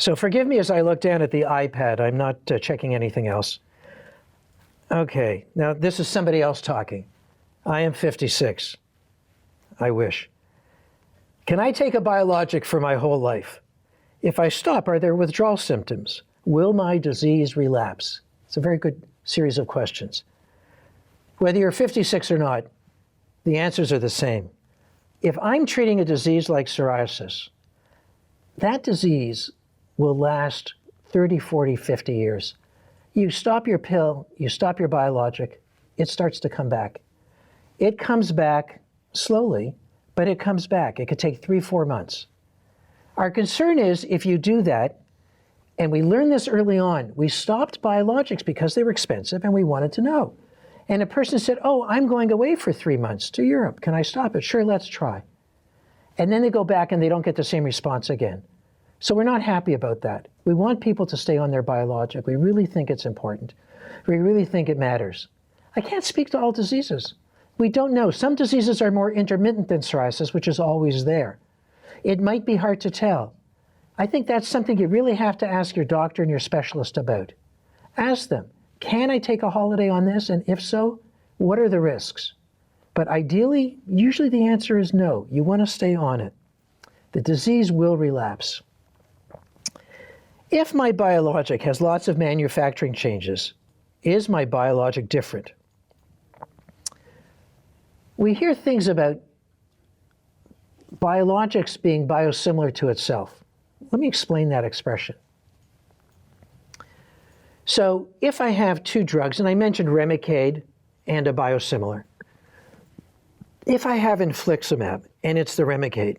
So forgive me as I look down at the iPad. I'm not checking anything else. Okay, now this is somebody else talking. I am 56. I wish. Can I take a biologic for my whole life? If I stop, are there withdrawal symptoms? Will my disease relapse? It's a very good series of questions. Whether you're 56 or not, the answers are the same. If I'm treating a disease like psoriasis, that disease will last 30, 40, 50 years. You stop your pill, you stop your biologic, it starts to come back. It comes back slowly, but it comes back. It could take 3, 4 months. Our concern is if you do that, and we learned this early on, we stopped biologics because they were expensive and we wanted to know. And a person said, oh, I'm going away for 3 months to Europe. Can I stop it? Sure, let's try. And then they go back and they don't get the same response again. So we're not happy about that. We want people to stay on their biologic. We really think it's important. We really think it matters. I can't speak to all diseases. We don't know. Some diseases are more intermittent than psoriasis, which is always there. It might be hard to tell. I think that's something you really have to ask your doctor and your specialist about. Ask them, can I take a holiday on this? And if so, what are the risks? But ideally, usually the answer is no. You want to stay on it. The disease will relapse. If my biologic has lots of manufacturing changes, is my biologic different? We hear things about biologics being biosimilar to itself. Let me explain that expression. So if I have 2 drugs, and I mentioned Remicade and a biosimilar, if I have infliximab and it's the Remicade,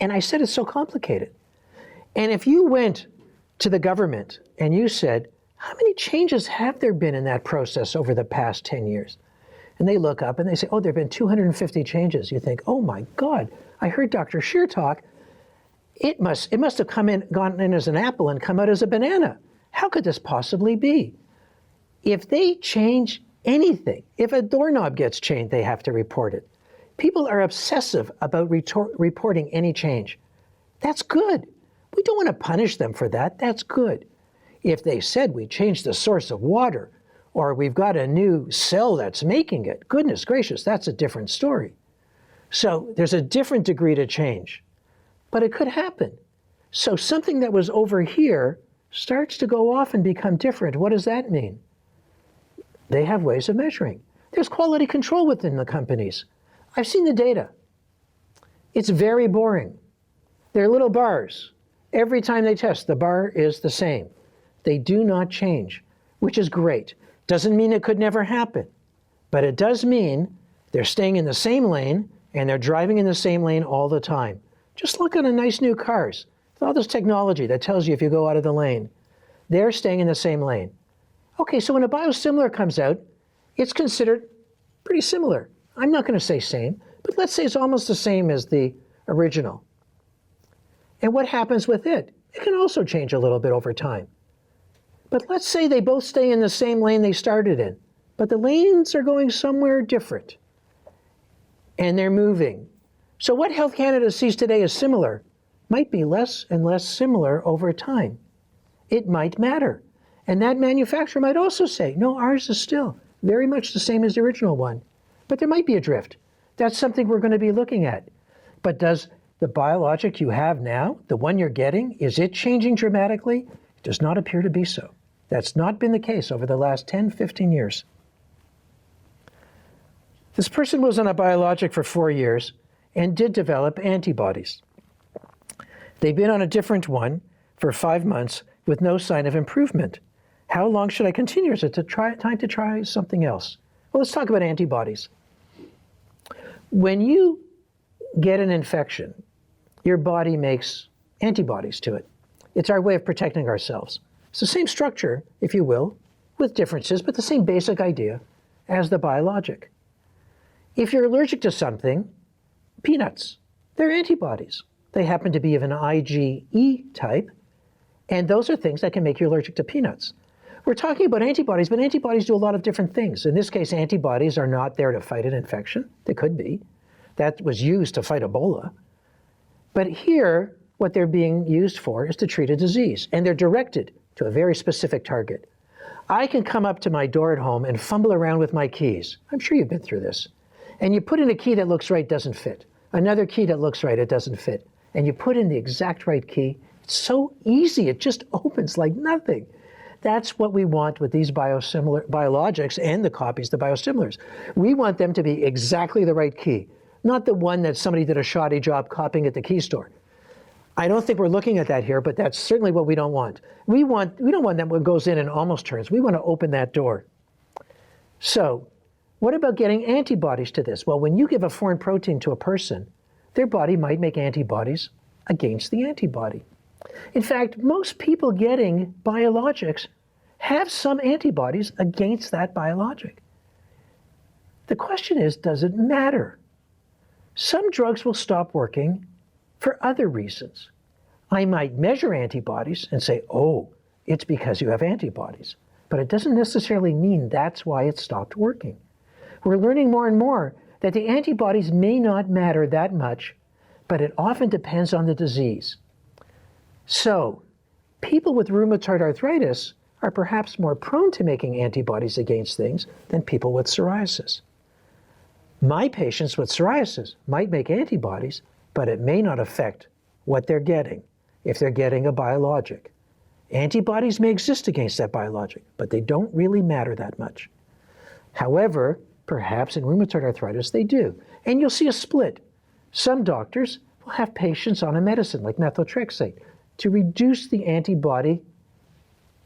and I said it's so complicated, and if you went to the government and you said, how many changes have there been in that process over the past 10 years? And they look up and they say, oh, there have been 250 changes. You think, oh my God, I heard Dr. Scheer talk. It must have gone in as an apple and come out as a banana. How could this possibly be? If they change anything, if a doorknob gets changed, they have to report it. People are obsessive about reporting any change. That's good. We don't want to punish them for that. That's good. If they said we changed the source of water, or we've got a new cell that's making it, goodness gracious, that's a different story. So there's a different degree to change, but it could happen. So something that was over here starts to go off and become different. What does that mean? They have ways of measuring. There's quality control within the companies. I've seen the data. It's very boring. They're little bars. Every time they test, the bar is the same. They do not change, which is great. Doesn't mean it could never happen, but it does mean they're staying in the same lane and they're driving in the same lane all the time. Just look at a nice new cars. With all this technology that tells you if you go out of the lane, they're staying in the same lane. Okay, so when a biosimilar comes out, it's considered pretty similar. I'm not going to say same, but let's say it's almost the same as the original. And what happens with it? It can also change a little bit over time. But let's say they both stay in the same lane they started in, but the lanes are going somewhere different, and they're moving. So what Health Canada sees today as similar might be less and less similar over time. It might matter. And that manufacturer might also say, no, ours is still very much the same as the original one. But there might be a drift. That's something we're going to be looking at. But does the biologic you have now, the one you're getting, is it changing dramatically? It does not appear to be so. That's not been the case over the last 10, 15 years. This person was on a biologic for 4 years and did develop antibodies. They've been on a different one for 5 months with no sign of improvement. How long should I continue? Is it time to try something else? Well, let's talk about antibodies. When you get an infection, your body makes antibodies to it. It's our way of protecting ourselves. It's the same structure, if you will, with differences, but the same basic idea as the biologic. If you're allergic to something, peanuts, they're antibodies. They happen to be of an IgE type, and those are things that can make you allergic to peanuts. We're talking about antibodies, but antibodies do a lot of different things. In this case, antibodies are not there to fight an infection. They could be. That was used to fight Ebola. But here, what they're being used for is to treat a disease, and they're directed to a very specific target. I can come up to my door at home and fumble around with my keys. I'm sure you've been through this. And you put in a key that looks right, doesn't fit. Another key that looks right, it doesn't fit. And you put in the exact right key. It's so easy, it just opens like nothing. That's what we want with these biologics and the copies, the biosimilars. We want them to be exactly the right key, not the one that somebody did a shoddy job copying at the key store. I don't think we're looking at that here, but that's certainly what we don't want. We don't want that one goes in and almost turns. We want to open that door. So what about getting antibodies to this? Well, when you give a foreign protein to a person, their body might make antibodies against the antibody. In fact, most people getting biologics have some antibodies against that biologic. The question is, does it matter? Some drugs will stop working for other reasons. I might measure antibodies and say, oh, it's because you have antibodies. But it doesn't necessarily mean that's why it stopped working. We're learning more and more that the antibodies may not matter that much, but it often depends on the disease. So, people with rheumatoid arthritis are perhaps more prone to making antibodies against things than people with psoriasis. My patients with psoriasis might make antibodies, but it may not affect what they're getting if they're getting a biologic. Antibodies may exist against that biologic, but they don't really matter that much. However, perhaps in rheumatoid arthritis they do. And you'll see a split. Some doctors will have patients on a medicine like methotrexate to reduce the antibody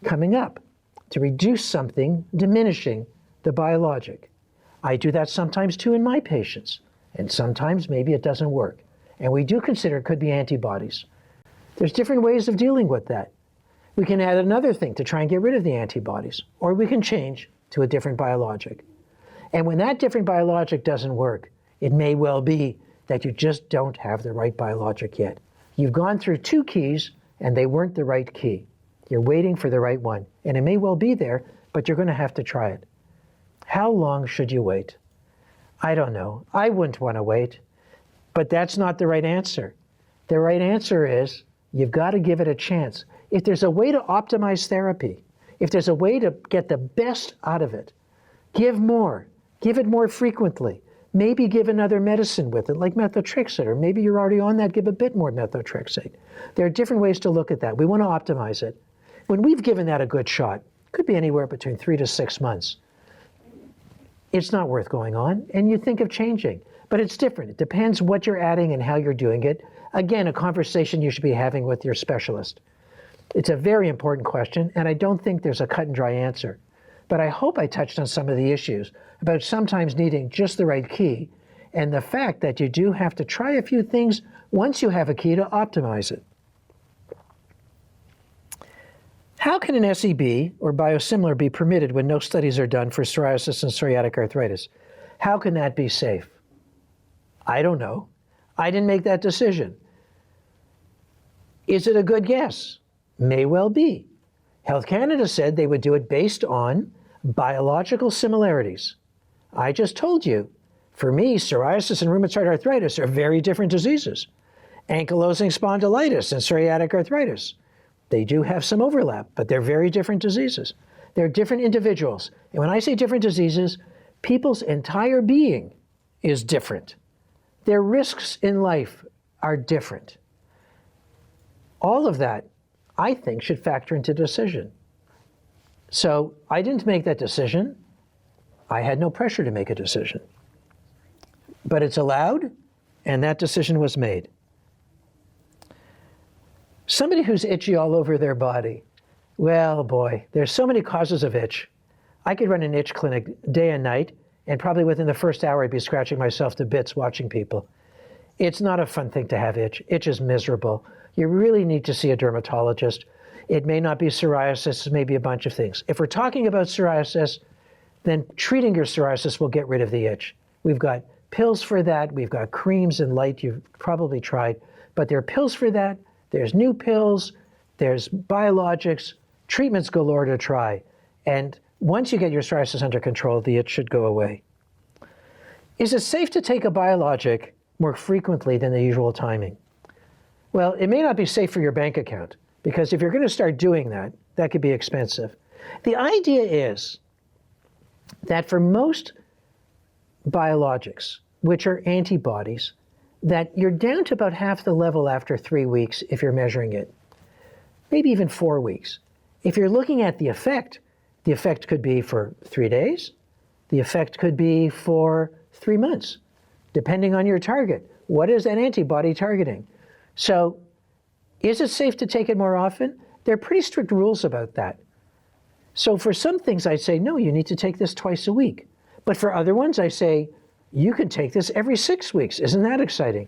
coming up, to reduce something diminishing the biologic. I do that sometimes too in my patients, and sometimes maybe it doesn't work. And we do consider it could be antibodies. There's different ways of dealing with that. We can add another thing to try and get rid of the antibodies, or we can change to a different biologic. And when that different biologic doesn't work, it may well be that you just don't have the right biologic yet. You've gone through two keys and they weren't the right key. You're waiting for the right one. And it may well be there, but you're going to have to try it. How long should you wait? I don't know. I wouldn't want to wait. But that's not the right answer. The right answer is you've got to give it a chance. If there's a way to optimize therapy, if there's a way to get the best out of it, give more. Give it more frequently. Maybe give another medicine with it, like methotrexate, or maybe you're already on that, give a bit more methotrexate. There are different ways to look at that. We want to optimize it. When we've given that a good shot, could be anywhere between 3 to 6 months, it's not worth going on, and you think of changing. But it's different. It depends what you're adding and how you're doing it. Again, a conversation you should be having with your specialist. It's a very important question, and I don't think there's a cut and dry answer. But I hope I touched on some of the issues about sometimes needing just the right key, and the fact that you do have to try a few things once you have a key to optimize it. How can an SEB or biosimilar be permitted when no studies are done for psoriasis and psoriatic arthritis? How can that be safe? I don't know. I didn't make that decision. Is it a good guess? May well be. Health Canada said they would do it based on biological similarities. I just told you, for me, psoriasis and rheumatoid arthritis are very different diseases. Ankylosing spondylitis and psoriatic arthritis, they do have some overlap, but they're very different diseases. They're different individuals. And when I say different diseases, people's entire being is different. Their risks in life are different. All of that, I think, should factor into decision. So I didn't make that decision. I had no pressure to make a decision. But it's allowed, and that decision was made. Somebody who's itchy all over their body, well, boy, there's so many causes of itch. I could run an itch clinic day and night, and probably within the first hour, I'd be scratching myself to bits watching people. It's not a fun thing to have itch. Itch is miserable. You really need to see a dermatologist. It may not be psoriasis, it may be a bunch of things. If we're talking about psoriasis, then treating your psoriasis will get rid of the itch. We've got pills for that. We've got creams and light you've probably tried, but there are pills for that. There's new pills, there's biologics, treatments galore to try. And once you get your psoriasis under control, the itch should go away. Is it safe to take a biologic more frequently than the usual timing? Well, it may not be safe for your bank account, because if you're going to start doing that, that could be expensive. The idea is that for most biologics, which are antibodies, that you're down to about half the level after 3 weeks if you're measuring it, maybe even 4 weeks. If you're looking at the effect could be for 3 days, the effect could be for 3 months, depending on your target. What is that antibody targeting? So is it safe to take it more often? There are pretty strict rules about that. So for some things, I say, no, you need to take this twice a week. But for other ones, I say, you can take this every 6 weeks. Isn't that exciting?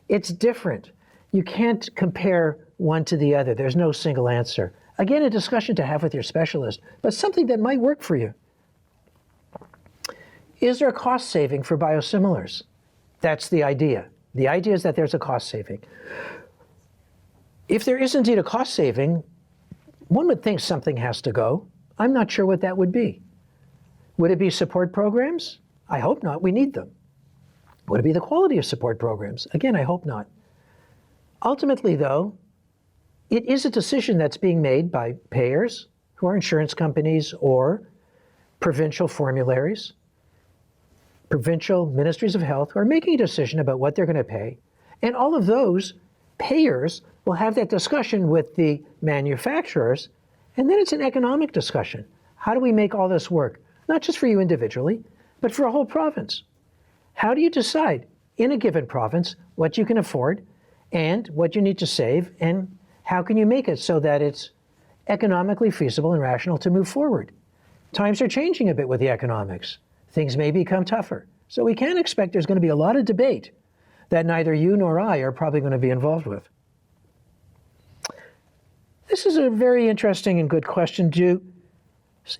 It's different. You can't compare one to the other. There's no single answer. Again, a discussion to have with your specialist, but something that might work for you. Is there a cost saving for biosimilars? That's the idea. The idea is that there's a cost saving. If there is indeed a cost saving, one would think something has to go. I'm not sure what that would be. Would it be support programs? I hope not. We need them. Would it be the quality of support programs? Again, I hope not. Ultimately, though, it is a decision that's being made by payers, who are insurance companies, or provincial formularies, provincial ministries of health, who are making a decision about what they're going to pay. And all of those payers will have that discussion with the manufacturers, and then it's an economic discussion. How do we make all this work? Not just for you individually, but for a whole province. How do you decide in a given province what you can afford and what you need to save, and how can you make it so that it's economically feasible and rational to move forward? Times are changing a bit with the economics. Things may become tougher. So we can expect there's going to be a lot of debate that neither you nor I are probably going to be involved with. This is a very interesting and good question. Do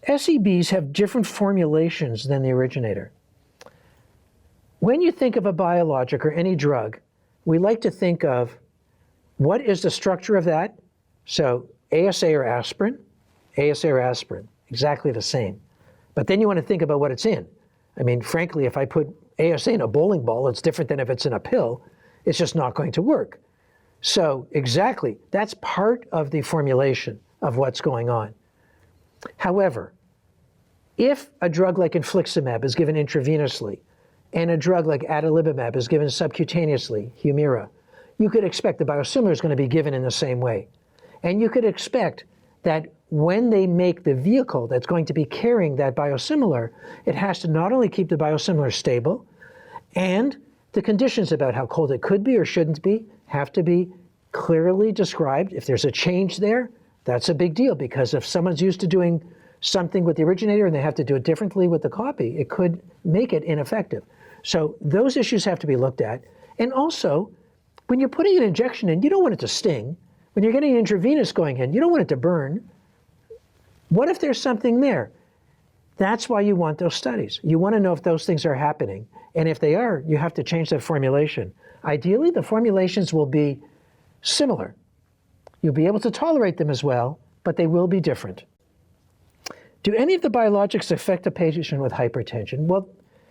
SEBs have different formulations than the originator? When you think of a biologic or any drug, we like to think of what is the structure of that. So ASA or aspirin, exactly the same. But then you want to think about what it's in. I mean, frankly, if I put ASA in a bowling ball, it's different than if it's in a pill. It's just not going to work. So exactly, that's part of the formulation of what's going on. However, if a drug like infliximab is given intravenously and a drug like adalimumab is given subcutaneously, Humira, you could expect the biosimilar is going to be given in the same way. And you could expect that when they make the vehicle that's going to be carrying that biosimilar, it has to not only keep the biosimilar stable, and the conditions about how cold it could be or shouldn't be have to be clearly described. If there's a change there, that's a big deal, because if someone's used to doing something with the originator and they have to do it differently with the copy, it could make it ineffective. So those issues have to be looked at. And also, when you're putting an injection in, you don't want it to sting. When you're getting intravenous going in, you don't want it to burn. What if there's something there? That's why you want those studies. You want to know if those things are happening. And if they are, you have to change the formulation. Ideally, the formulations will be similar. You'll be able to tolerate them as well, but they will be different. Do any of the biologics affect a patient with hypertension? Well,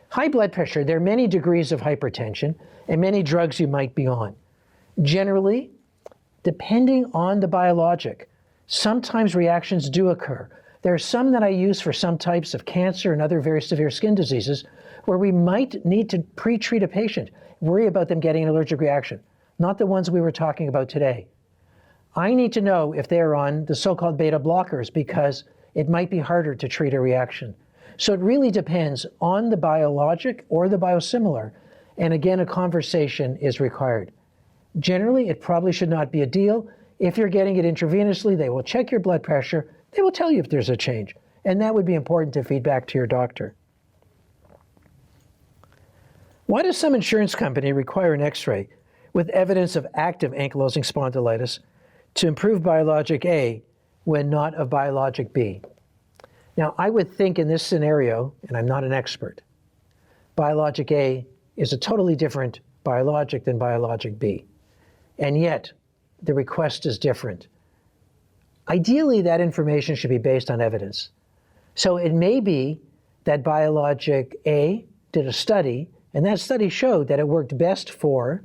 high blood pressure, there are many degrees of hypertension and many drugs you might be on. Generally, depending on the biologic, sometimes reactions do occur. There are some that I use for some types of cancer and other very severe skin diseases where we might need to pre-treat a patient, worry about them getting an allergic reaction, not the ones we were talking about today. I need to know if they're on the so-called beta blockers because it might be harder to treat a reaction. So it really depends on the biologic or the biosimilar, and again, a conversation is required. Generally, it probably should not be a deal. If you're getting it intravenously, they will check your blood pressure. They will tell you if there's a change, and that would be important to feed back to your doctor. Why does some insurance company require an X-ray with evidence of active ankylosing spondylitis to improve Biologic A when not of Biologic B? Now, I would think in this scenario, and I'm not an expert, Biologic A is a totally different biologic than Biologic B. And yet, the request is different. Ideally, that information should be based on evidence. So it may be that Biologic A did a study, and that study showed that it worked best for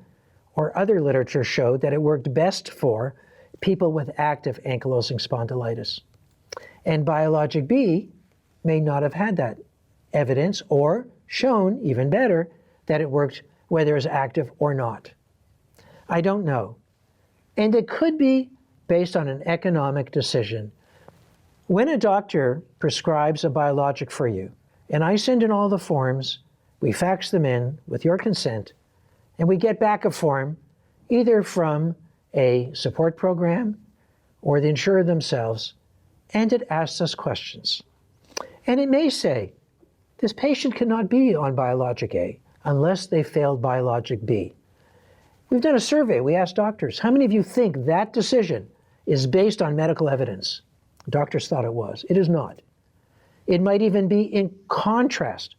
or other literature showed that it worked best for people with active ankylosing spondylitis. And Biologic B may not have had that evidence or shown, even better, that it worked whether it's active or not. I don't know. And it could be based on an economic decision. When a doctor prescribes a biologic for you, and I send in all the forms, we fax them in with your consent, and we get back a form either from a support program or the insurer themselves, and it asks us questions. And it may say, this patient cannot be on Biologic A unless they failed Biologic B. We've done a survey. We asked doctors, how many of you think that decision is based on medical evidence? Doctors thought it was. It is not. It might even be in contrast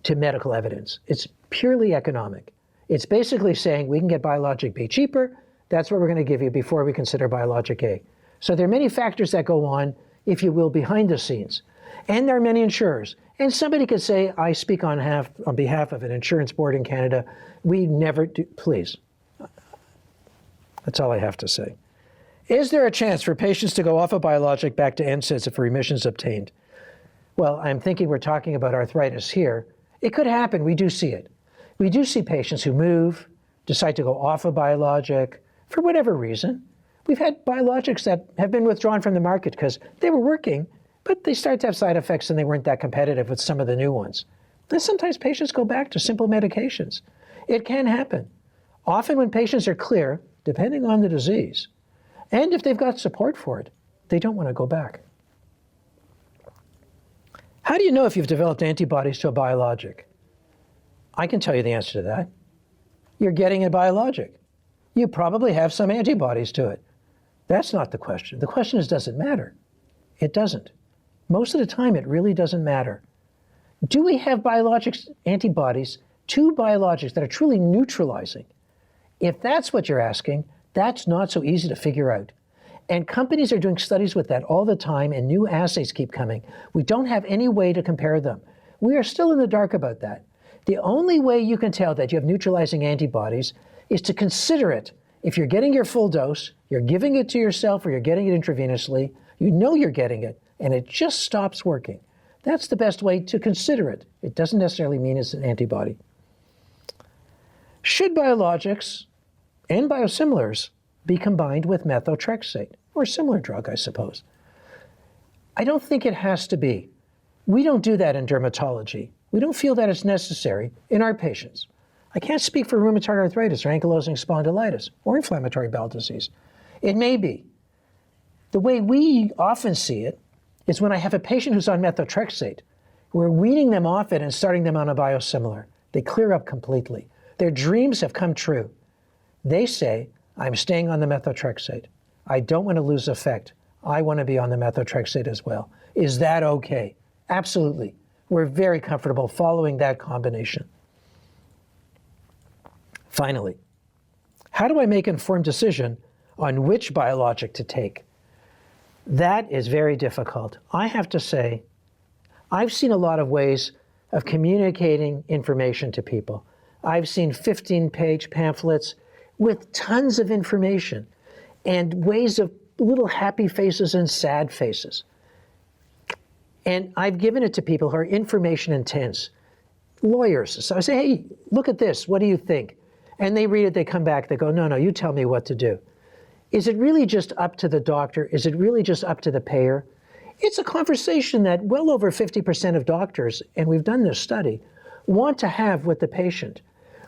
to medical evidence. It's purely economic. It's basically saying we can get Biologic B cheaper. That's what we're going to give you before we consider Biologic A. So there are many factors that go on, if you will, behind the scenes. And there are many insurers. And somebody could say, I speak on behalf of an insurance board in Canada. We never do, please. That's all I have to say. Is there a chance for patients to go off a biologic back to NSAIDs if remission is obtained? Well, I'm thinking we're talking about arthritis here. It could happen. We do see it. We do see patients who move, decide to go off a biologic for whatever reason. We've had biologics that have been withdrawn from the market because they were working, but they start to have side effects and they weren't that competitive with some of the new ones. And sometimes patients go back to simple medications. It can happen. Often when patients are clear, depending on the disease, and if they've got support for it, they don't want to go back. How do you know if you've developed antibodies to a biologic? I can tell you the answer to that. You're getting a biologic. You probably have some antibodies to it. That's not the question. The question is, does it matter? It doesn't. Most of the time, it really doesn't matter. Do we have biologics, antibodies to biologics that are truly neutralizing? If that's what you're asking, that's not so easy to figure out. And companies are doing studies with that all the time, and new assays keep coming. We don't have any way to compare them. We are still in the dark about that. The only way you can tell that you have neutralizing antibodies is to consider it. If you're getting your full dose, you're giving it to yourself or you're getting it intravenously, you know you're getting it, and it just stops working. That's the best way to consider it. It doesn't necessarily mean it's an antibody. Should biologics and biosimilars be combined with methotrexate, or a similar drug, I suppose? I don't think it has to be. We don't do that in dermatology. We don't feel that it's necessary in our patients. I can't speak for rheumatoid arthritis or ankylosing spondylitis or inflammatory bowel disease. It may be. The way we often see it is when I have a patient who's on methotrexate, we're weaning them off it and starting them on a biosimilar. They clear up completely. Their dreams have come true. They say, I'm staying on the methotrexate. I don't want to lose effect. I want to be on the methotrexate as well. Is that okay? Absolutely. We're very comfortable following that combination. Finally, how do I make an informed decision on which biologic to take? That is very difficult. I have to say, I've seen a lot of ways of communicating information to people. I've seen 15-page pamphlets with tons of information and ways of little happy faces and sad faces. And I've given it to people who are information intense, lawyers. So I say, hey, look at this. What do you think? And they read it, they come back, they go, no, you tell me what to do. Is it really just up to the doctor? Is it really just up to the payer? It's a conversation that well over 50% of doctors, and we've done this study, want to have with the patient.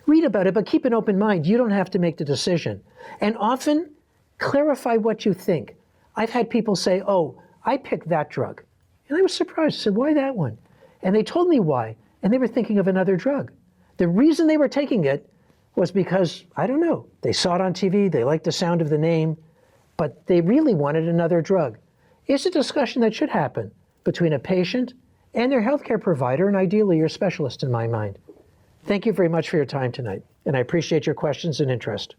Read about it, but keep an open mind. You don't have to make the decision. And often, clarify what you think. I've had people say, oh, I picked that drug. And I was surprised. I said, why that one? And they told me why. And they were thinking of another drug. The reason they were taking it was because, I don't know, they saw it on TV, they liked the sound of the name, but they really wanted another drug. It's a discussion that should happen between a patient and their healthcare provider, and ideally your specialist in my mind. Thank you very much for your time tonight, and I appreciate your questions and interest.